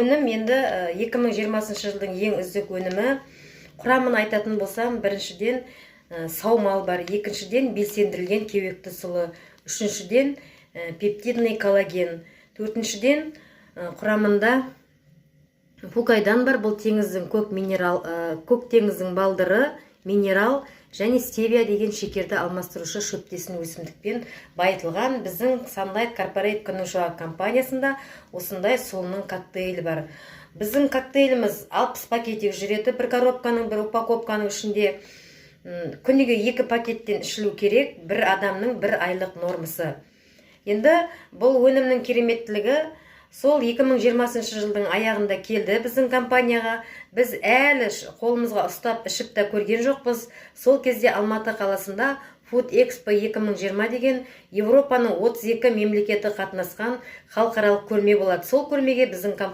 өнім енді 2020 жылдың ең үздік өнімі. Құрамын айтатын болсам, біріншіден сау мал бар, екіншіден белсендірілген кеуекті сұлы, үшіншіден пептидный коллаген, төртіншіден құрамында пукайдан бар, бұл теңіздің көк теңіздің балдыры, минерал және стевия деген шекерді алмастырушы шөптесін өсімдікпен байытылған. Біздің Sunlight Corporate Конушуа компаниясында осындай сұлының коктейлі бар. Біздің коктейліміз 60 пакетик жүреді, бір коробканың, бір упаковканың ішінде. Күніге 2 пакеттен ішілу керек, бір адамның 1 айлық нормасы. Енді бұл өнімнің кереметтілігі сол 2020 жылдың аяғында келді біздің компанияға. Біз әлі қолымызға ұстап ішіп та көрген жоқпыз. Сол кезде Алматы қаласында Food Expo 2020 деген Европаның 32 мемлекеті қатынасқан халықаралық көрме болады. Сол көрмеге біздің компания